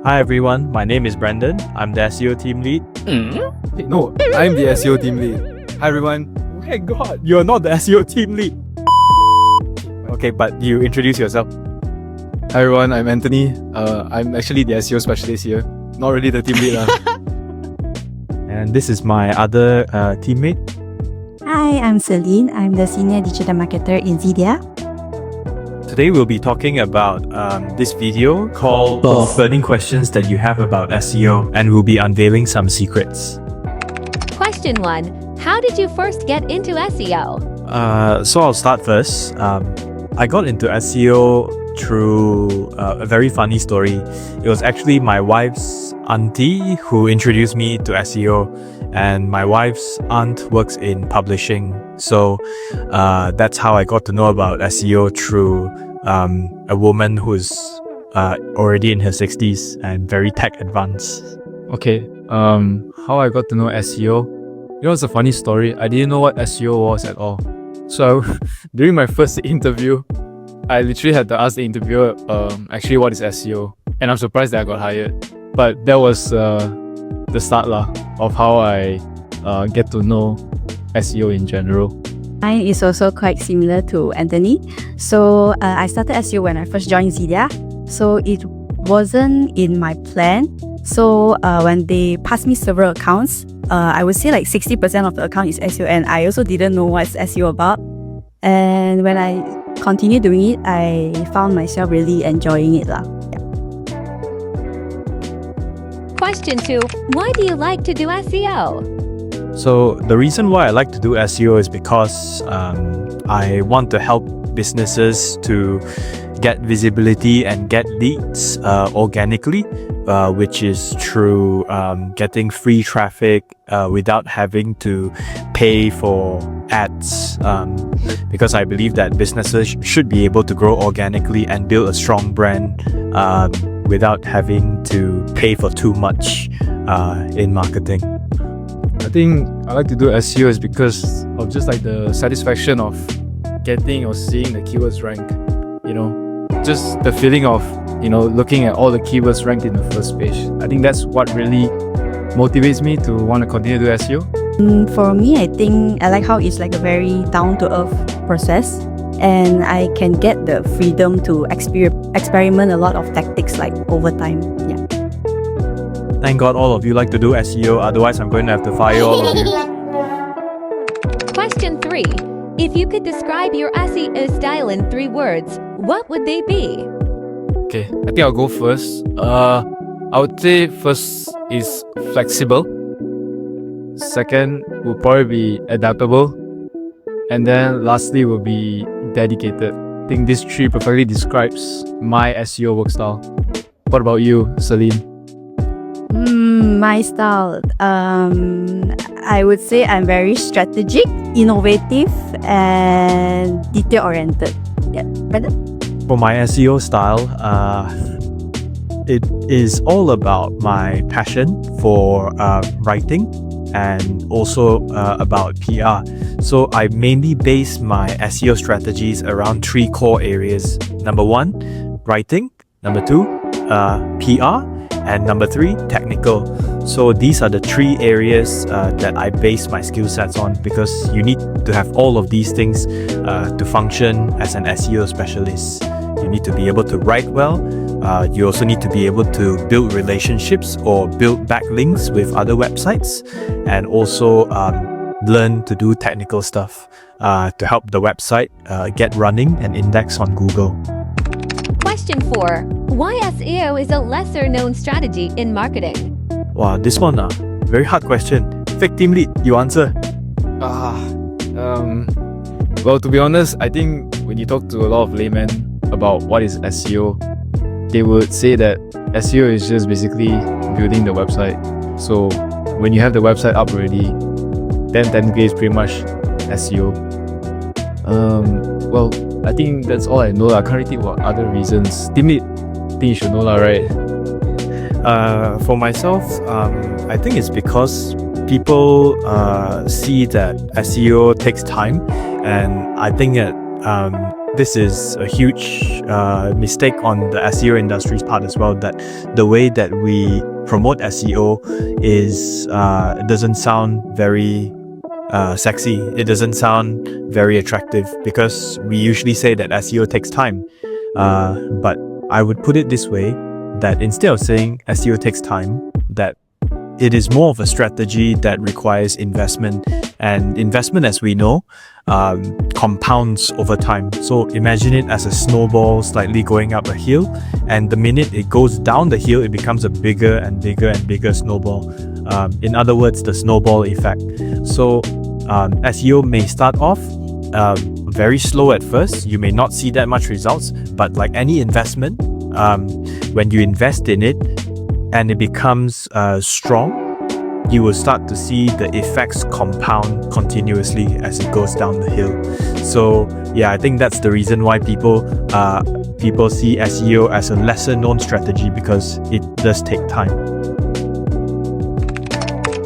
Hi everyone, my name is Brandon. I'm the SEO team lead. No, I'm the SEO team lead. Hi everyone. Oh my god, you're not the SEO team lead. Okay, but you introduce yourself. Hi everyone, I'm Anthony. I'm actually the SEO specialist here. Not really the team lead. And this is my other teammate. Hi, I'm Celine. I'm the senior digital marketer in Xedea. Today we'll be talking about this video called Burning Questions That You Have About SEO, and we'll be unveiling some secrets. Question 1. How did you first get into SEO? So I'll start first. I got into SEO through a very funny story. It was actually my wife's auntie who introduced me to SEO, and my wife's aunt works in publishing. So that's how I got to know about SEO, through a woman who's already in her 60s and very tech advanced. Okay, how I got to know SEO? It was a funny story. I didn't know what SEO was at all. So during my first interview, I literally had to ask the interviewer, actually what is SEO? And I'm surprised that I got hired. But that was the start of how I get to know SEO in general. Mine is also quite similar to Anthony. So I started SEO when I first joined Xedea. So it wasn't in my plan. So when they passed me several accounts, I would say like 60% of the account is SEO, and I also didn't know what's SEO about. And when I continued doing it, I found myself really enjoying it. Question 2. Why do you like to do SEO? So the reason why I like to do SEO is because I want to help businesses to get visibility and get leads organically, which is through getting free traffic without having to pay for ads, because I believe that businesses should be able to grow organically and build a strong brand without having to pay for too much in marketing. I think I like to do SEO is because of just like the satisfaction of getting or seeing the keywords rank. Just the feeling of looking at all the keywords ranked in the first page. I think that's what really motivates me to want to continue to do SEO. For me, I think I like how it's like a very down-to-earth process, and I can get the freedom to experiment a lot of tactics like over time. Yeah. Thank God all of you like to do SEO, otherwise I'm going to have to fire all of you. Question 3. If you could describe your SEO style in 3 words, what would they be? Okay, I think I'll go first. I would say first is flexible. Second will probably be adaptable. And then lastly will be dedicated. I think these 3 perfectly describes my SEO work style. What about you, Celine? My style, I would say I'm very strategic, innovative, and detail-oriented. Yeah, Brandon? For my SEO style, it is all about my passion for writing and also about PR. So I mainly base my SEO strategies around 3 core areas. Number 1, writing. Number 2, PR. And number 3, technical. So these are the 3 areas that I base my skill sets on, because you need to have all of these things to function as an SEO specialist. You need to be able to write well. You also need to be able to build relationships or build backlinks with other websites, and also learn to do technical stuff to help the website get running and index on Google. Question 4. Why SEO is a lesser-known strategy in marketing? Wow, this one, very hard question. Fake team lead, you answer. Well, to be honest, I think when you talk to a lot of laymen about what is SEO, they would say that SEO is just basically building the website. So when you have the website up already, then technically it's pretty much SEO. Well, I think that's all I know. I can't really think about other reasons. Team lead, I think you should know right? For myself, I think it's because people see that SEO takes time, and I think that this is a huge mistake on the SEO industry's part as well, that the way that we promote SEO is it doesn't sound very sexy. It doesn't sound very attractive because we usually say that SEO takes time. But I would put it this way, that instead of saying SEO takes time, that it is more of a strategy that requires investment, and investment, as we know, compounds over time. So imagine it as a snowball slightly going up a hill, and the minute it goes down the hill, it becomes a bigger and bigger and bigger snowball. In other words, the snowball effect. So SEO may start off very slow at first. You may not see that much results, but like any investment, when you invest in it and it becomes strong, you will start to see the effects compound continuously as it goes down the hill. So yeah, I think that's the reason why people see SEO as a lesser known strategy, because it does take time.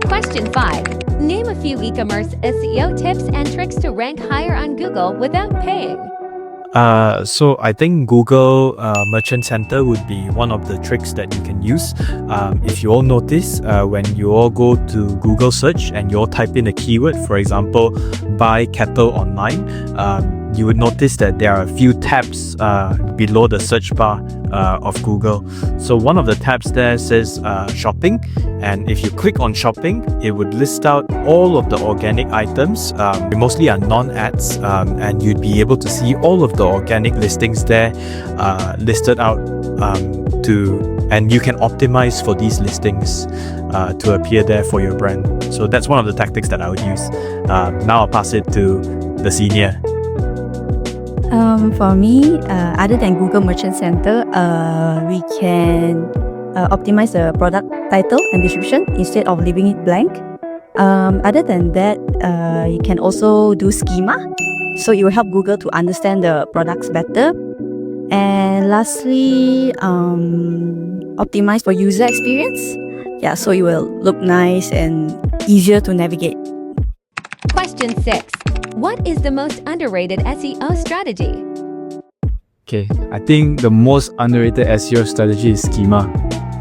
Question 5. Name a few e-commerce SEO tips and tricks to rank higher on Google without paying. So I think Google Merchant Center would be one of the tricks that you can use. If you all notice, when you all go to Google search and you all type in a keyword, for example, buy kettle online, you would notice that there are a few tabs below the search bar of Google. So one of the tabs there says shopping, and if you click on shopping, it would list out all of the organic items. Mostly are non-ads, and you'd be able to see all of the organic listings there listed out and you can optimize for these listings to appear there for your brand. So that's one of the tactics that I would use. Now I'll pass it to the senior. For me, other than Google Merchant Center, we can optimize the product title and description instead of leaving it blank. Other than that, you can also do schema, so it will help Google to understand the products better. And lastly, optimize for user experience. Yeah, so it will look nice and easier to navigate. Question 6. What is the most underrated SEO strategy? Okay, I think the most underrated SEO strategy is schema.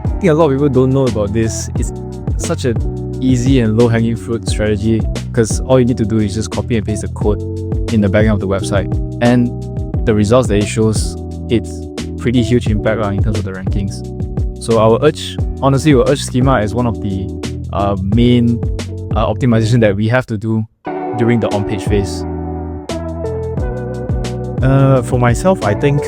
I think a lot of people don't know about this. It's such an easy and low-hanging fruit strategy, because all you need to do is just copy and paste the code in the backend of the website, and the results that it shows, it's pretty huge impact in terms of the rankings. So I will urge schema as one of the main optimization that we have to do during the on-page phase. For myself, I think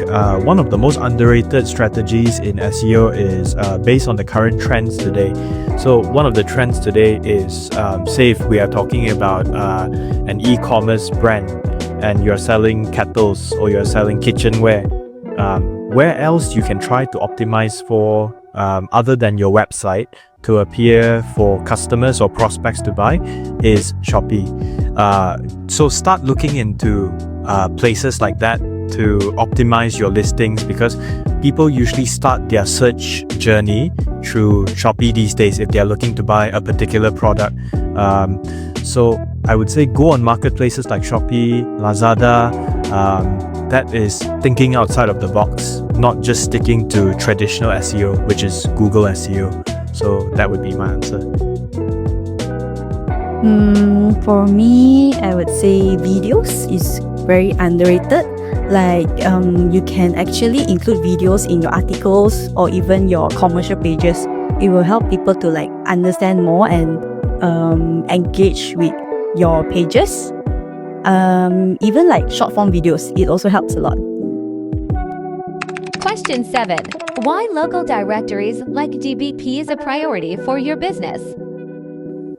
one of the most underrated strategies in SEO is based on the current trends today. So one of the trends today is, say if we are talking about an e-commerce brand and you're selling kettles or you're selling kitchenware, where else you can try to optimize for other than your website to appear for customers or prospects to buy is Shopee. So start looking into places like that to optimize your listings, because people usually start their search journey through Shopee these days if they're looking to buy a particular product. So I would say go on marketplaces like Shopee, Lazada. That is thinking outside of the box, not just sticking to traditional SEO, which is Google SEO. So that would be my answer. For me, I would say videos is very underrated. Like you can actually include videos in your articles or even your commercial pages. It will help people to like understand more and engage with your pages. Even like short form videos, it also helps a lot. Question 7. Why local directories like GBP is a priority for your business?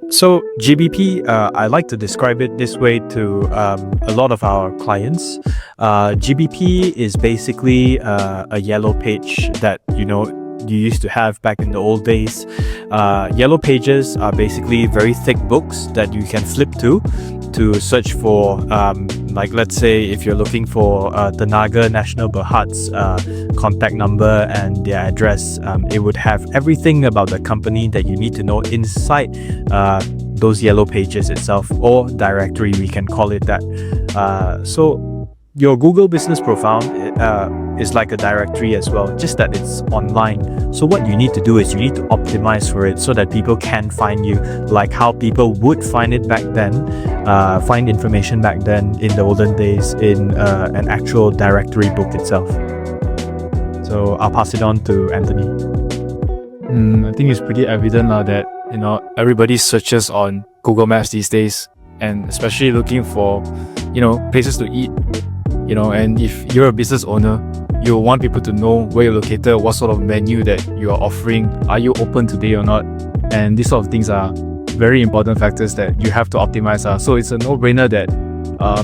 So GBP, I like to describe it this way to a lot of our clients. GBP is basically a yellow page that you used to have back in the old days. Yellow pages are basically very thick books that you can flip to search for, like let's say if you're looking for Tenaga Nasional Berhad's contact number and their address, it would have everything about the company that you need to know inside those yellow pages itself, or directory, we can call it that. So your Google business profile is like a directory as well, just that it's online. So what you need to do is you need to optimize for it so that people can find you like how people would find it back then, find information back then in the olden days in an actual directory book itself. So I'll pass it on to Anthony. I think it's pretty evident that everybody searches on Google Maps these days, and especially looking for places to eat. And if you're a business owner, you want people to know where you're located, what sort of menu that you are offering, are you open today or not, and these sort of things are very important factors that you have to optimize. So it's a no-brainer that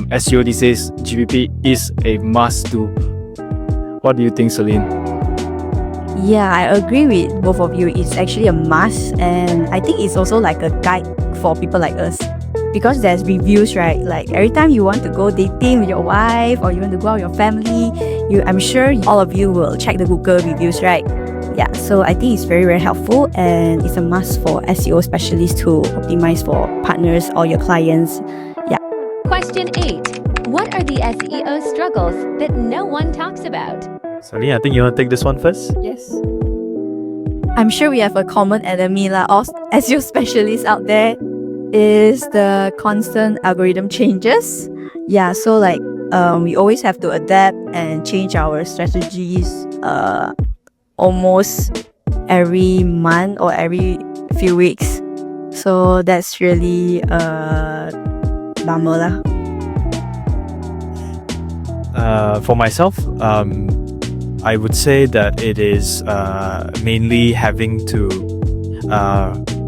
SEO these days, GPP is a must-do. What do you think, Celine? Yeah, I agree with both of you. It's actually a must, and I think it's also like a guide for people like us. Because there's reviews, right? Like every time you want to go dating with your wife or you want to go out with your family, I'm sure all of you will check the Google reviews, right? Yeah, so I think it's very, very helpful, and it's a must for SEO specialists to optimize for partners or your clients. Yeah. Question 8. What are the SEO struggles that no one talks about? Celine, I think you want to take this one first? Yes. I'm sure we have a common enemy of SEO specialists out there is the constant algorithm changes. Yeah, so we always have to adapt and change our strategies almost every month or every few weeks. So that's really bummer lah. For myself, I would say that it is mainly having to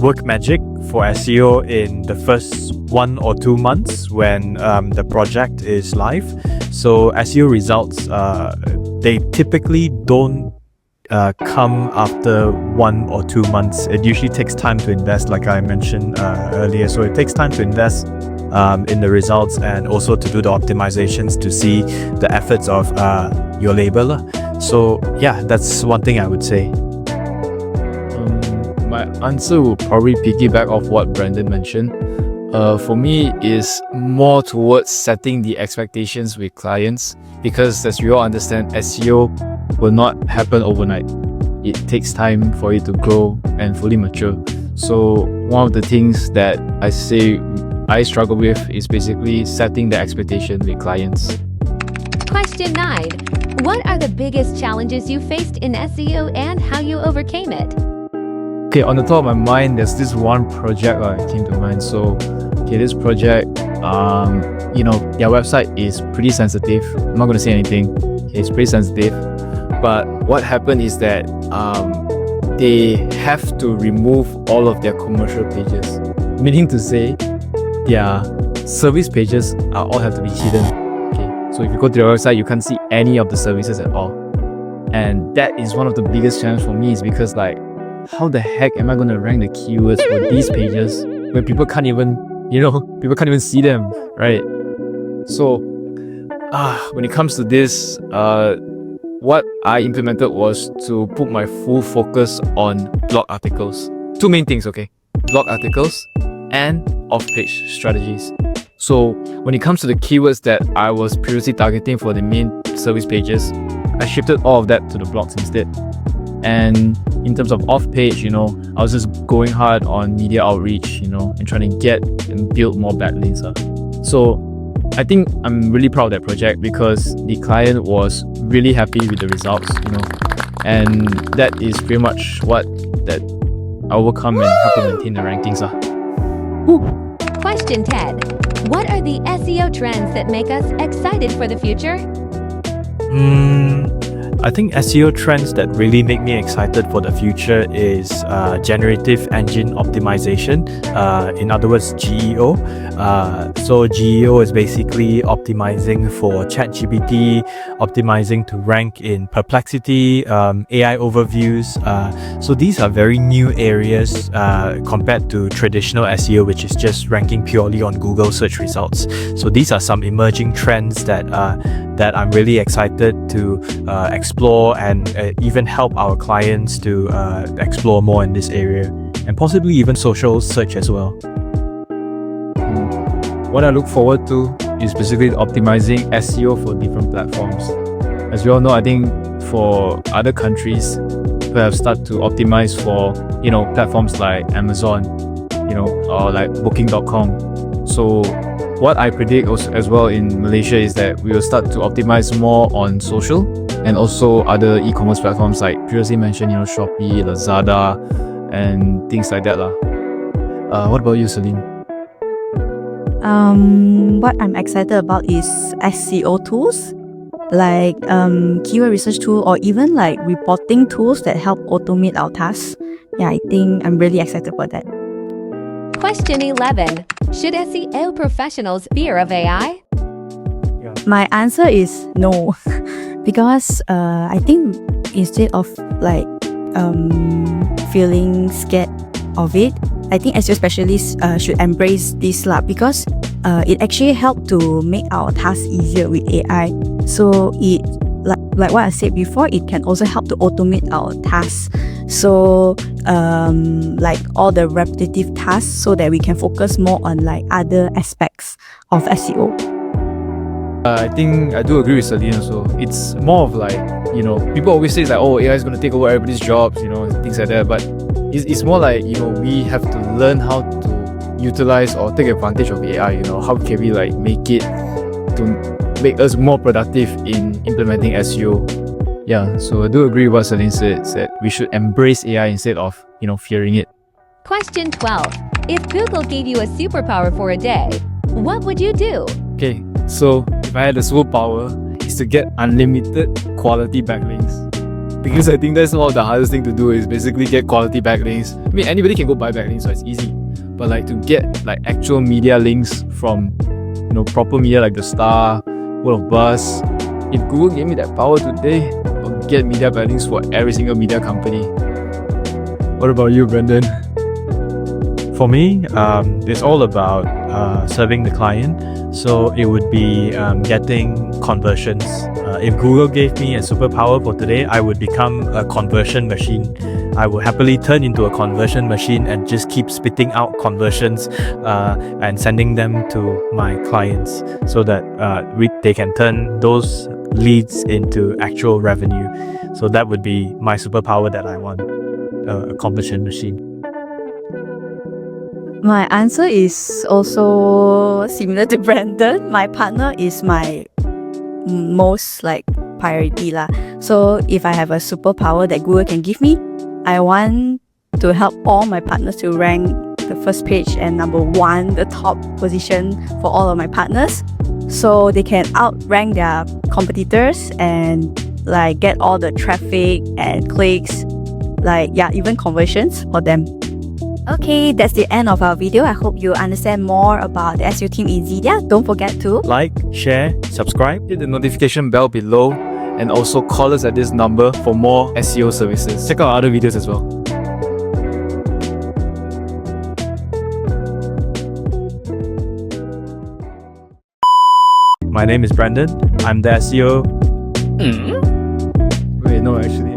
work magic for SEO in the first 1 or 2 months when the project is live. So SEO results, they typically don't come after 1 or 2 months. It usually takes time to invest, like I mentioned earlier. So it takes time to invest in the results and also to do the optimizations to see the efforts of your labor. So yeah, that's one thing I would say. My answer will probably piggyback off what Brandon mentioned. For me, is more towards setting the expectations with clients, because as we all understand, SEO will not happen overnight. It takes time for it to grow and fully mature. So one of the things that I say I struggle with is basically setting the expectation with clients. Question 9. What are the biggest challenges you faced in SEO and how you overcame it? Okay, on the top of my mind, there's this one project that came to mind. So, this project, their website is pretty sensitive. I'm not going to say anything. It's pretty sensitive. But what happened is that they have to remove all of their commercial pages. Meaning to say, their service pages all have to be hidden. Okay, so if you go to their website, you can't see any of the services at all. And that is one of the biggest challenges for me, is because how the heck am I going to rank the keywords for these pages when people can't even, people can't even see them, right? So, when it comes to this, what I implemented was to put my full focus on blog articles. 2 main things, okay? Blog articles and off-page strategies. So, when it comes to the keywords that I was previously targeting for the main service pages, I shifted all of that to the blogs instead. And in terms of off-page, I was just going hard on media outreach, and trying to get and build more backlinks. So I think I'm really proud of that project because the client was really happy with the results, and that is pretty much what that I overcome and help to maintain the rankings. Question 10. What are the SEO trends that make us excited for the future? I think SEO trends that really make me excited for the future is generative engine optimization, in other words GEO. So GEO is basically optimizing for ChatGPT, optimizing to rank in Perplexity, AI overviews. So these are very new areas compared to traditional SEO, which is just ranking purely on Google search results. So these are some emerging trends that I'm really excited to explore and even help our clients to explore more in this area, and possibly even social search as well. What I look forward to is basically optimizing SEO for different platforms. As we all know, I think for other countries, people have started to optimize for platforms like Amazon, or like Booking.com. So what I predict also as well in Malaysia is that we will start to optimize more on social and also other e-commerce platforms like previously mentioned, Shopee, Lazada, and things like that lah. What about you, Celine? What I'm excited about is SEO tools like keyword research tool or even like reporting tools that help automate our tasks. Yeah, I think I'm really excited about that. Question 11. Should SEO professionals fear of AI? My answer is no. Because I think instead of like feeling scared of it, I think SEO specialists should embrace this lah, because it actually helps to make our tasks easier with AI. So it like what I said before, it can also help to automate our tasks. So like all the repetitive tasks, so that we can focus more on like other aspects of SEO. I think I do agree with Celine also. It's more of like, people always say like, oh, AI is going to take over everybody's jobs, things like that. But it's more like, we have to learn how to utilize or take advantage of AI. How can we like make it to make us more productive in implementing SEO? Yeah, so I do agree with what Celine said, that we should embrace AI instead of, fearing it. Question 12. If Google gave you a superpower for a day, what would you do? Okay, so if I had a superpower, it's to get unlimited quality backlinks. Because I think that's one of the hardest thing to do is basically get quality backlinks. I mean, anybody can go buy backlinks, so it's easy. But like to get like actual media links from, proper media like The Star, World of Buzz. If Google gave me that power today, I'll get media backlinks for every single media company. What about you, Brendan? For me, it's all about serving the client. So it would be getting conversions. If Google gave me a superpower for today, I would become a conversion machine. I would happily turn into a conversion machine and just keep spitting out conversions and sending them to my clients so that they can turn those leads into actual revenue. So that would be my superpower that I want, a conversion machine. My answer is also similar to Brandon. My partner is my most like priority lah. So if I have a superpower that Google can give me, I want to help all my partners to rank the first page and number one, the top position for all of my partners, so they can outrank their competitors and like get all the traffic and clicks, even conversions for them. Okay, that's the end of our video. I hope you understand more about the SEO team in Xedea. Don't forget to like, share, subscribe. Hit the notification bell below and also call us at this number for more SEO services. Check out our other videos as well. My name is Brandon. I'm the SEO. Wait, no, actually.